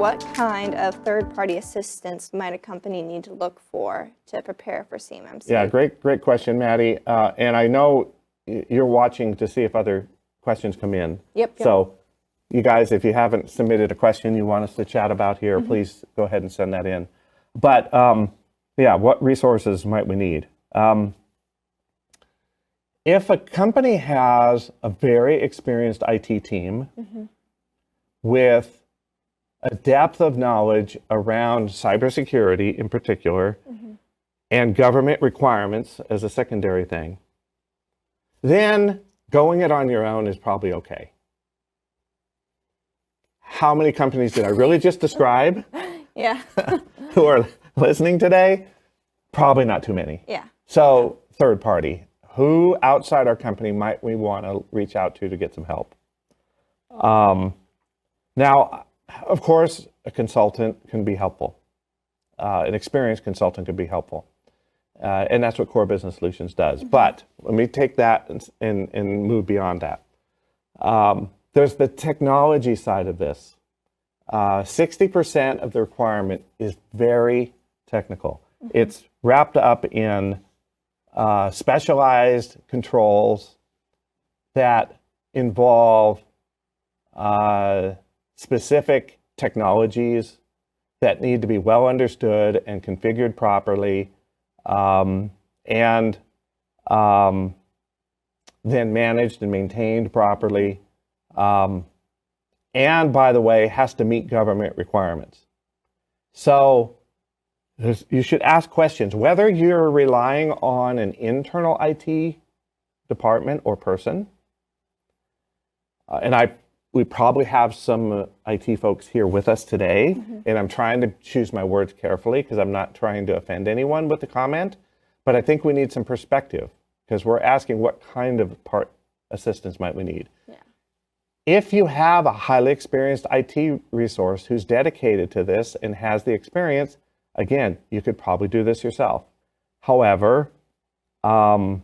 what kind of third-party assistance might a company need to look for to prepare for CMMC? Yeah, great question, Maddie. And I know you're watching to see if other questions come in. Yep. So you guys, if you haven't submitted a question you want us to chat about here, please go ahead and send that in. But yeah, what resources might we need? If a company has a very experienced IT team with a depth of knowledge around cybersecurity in particular, and government requirements as a secondary thing, then going it on your own is probably okay. How many companies did I really just describe? Yeah. Who are listening today? Probably not too many. Yeah. So third party, who outside our company might we want to reach out to get some help? Now, of course, a consultant can be helpful. An experienced consultant could be helpful. And that's what Core Business Solutions does. But let me take that and move beyond that. There's the technology side of this. 60% of the requirement is very technical. It's wrapped up in specialized controls that involve specific technologies that need to be well understood and configured properly, and then managed and maintained properly. And by the way, has to meet government requirements. So you should ask questions, whether you're relying on an internal IT department or person. And we probably have some IT folks here with us today, and I'm trying to choose my words carefully because I'm not trying to offend anyone with the comment, but I think we need some perspective because we're asking what kind of assistance might we need. Yeah. If you have a highly experienced IT resource who's dedicated to this and has the experience, again, you could probably do this yourself. However, you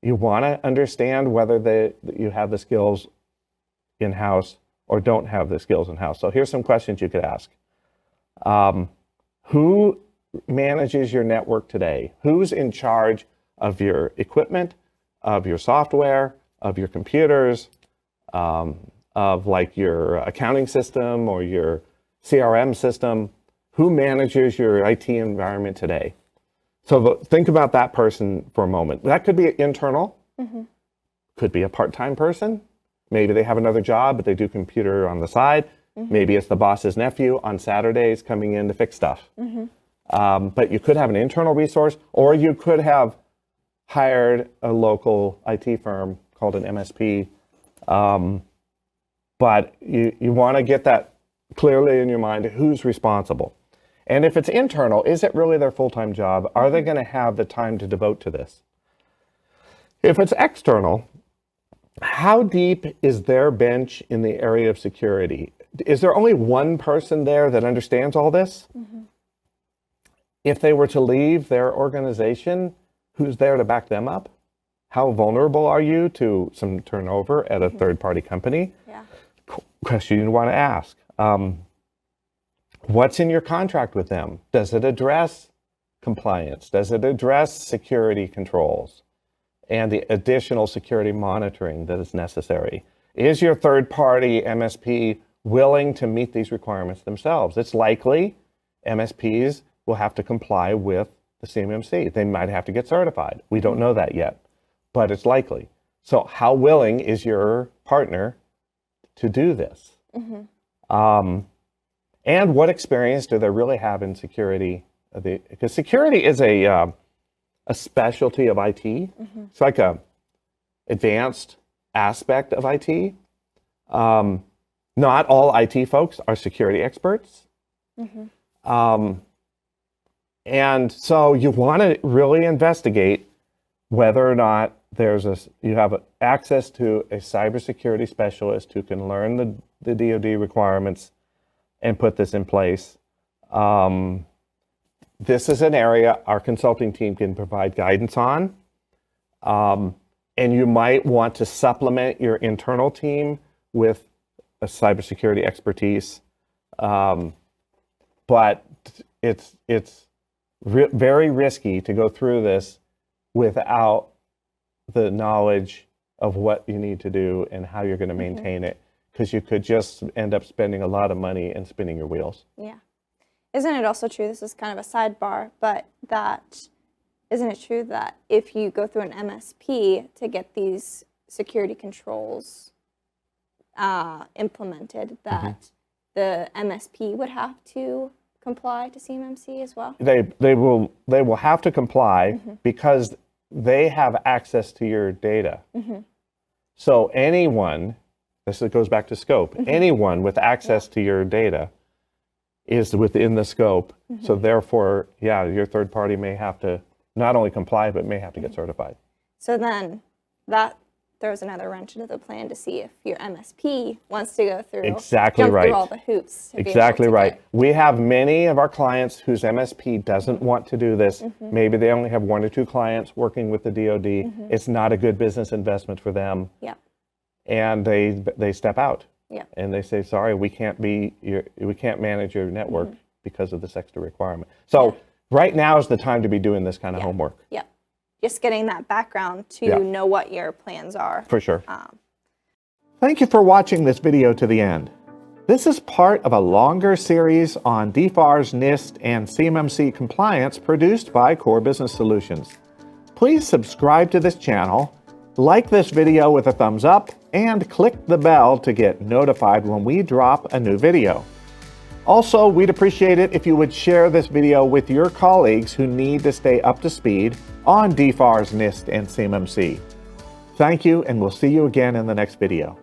want to understand whether you have the skills in-house or don't have the skills in-house. So here's some questions you could ask. Who manages your network today? Who's in charge of your equipment, of your software, of your computers, of like your accounting system or your CRM system? Who manages your IT environment today? So think about that person for a moment. That could be internal, could be a part-time person. Maybe they have another job, but they do computer on the side. Maybe it's the boss's nephew on Saturdays coming in to fix stuff. But you could have an internal resource, or you could have hired a local IT firm called an MSP. But you want to get that clearly in your mind, who's responsible. And if it's internal, is it really their full-time job? Are they going to have the time to devote to this? If it's external, how deep is their bench in the area of security? Is there only one person there that understands all this? If they were to leave their organization, who's there to back them up? How vulnerable are you to some turnover at a third-party company? Yeah. Question you want to ask. What's in your contract with them? Does it address compliance? Does it address security controls and the additional security monitoring that is necessary? Is your third-party MSP willing to meet these requirements themselves? It's likely MSPs will have to comply with the CMMC. They might have to get certified. We don't know that yet, but it's likely. So how willing is your partner to do this? And what experience do they really have in security? Because security is a specialty of IT. It's like a advanced aspect of IT. Not all IT folks are security experts. And so you want to really investigate whether or not you have access to a cybersecurity specialist who can learn the DoD requirements and put this in place. This is an area our consulting team can provide guidance on. And you might want to supplement your internal team with a cybersecurity expertise But it's very risky to go through this without the knowledge of what you need to do and how you're going to maintain it, because you could just end up spending a lot of money and spinning your wheels. Yeah. Isn't it also true, this is kind of a sidebar, but isn't it true that if you go through an MSP to get these security controls implemented, that the MSP would have to comply to CMMC as well? They will have to comply because they have access to your data. So anyone, this goes back to scope, anyone with access to your data is within the scope. So therefore, yeah, your third party may have to not only comply, but may have to get certified. So then that throws another wrench into the plan to see if your MSP wants to go through, jump through all the hoops. Exactly right. We have many of our clients whose MSP doesn't want to do this. Maybe they only have 1 or 2 clients working with the DoD. It's not a good business investment for them. Yep. And they step out. Yep. And they say, sorry, we can't manage your network because of this extra requirement. So right now is the time to be doing this kind of homework. Yep. Just getting that background to know what your plans are. For sure. Thank you for watching this video to the end. This is part of a longer series on DFARS, NIST, and CMMC compliance produced by Core Business Solutions. Please subscribe to this channel, like this video with a thumbs up, and click the bell to get notified when we drop a new video. Also, we'd appreciate it if you would share this video with your colleagues who need to stay up to speed on DFARS, NIST, and CMMC. Thank you, and we'll see you again in the next video.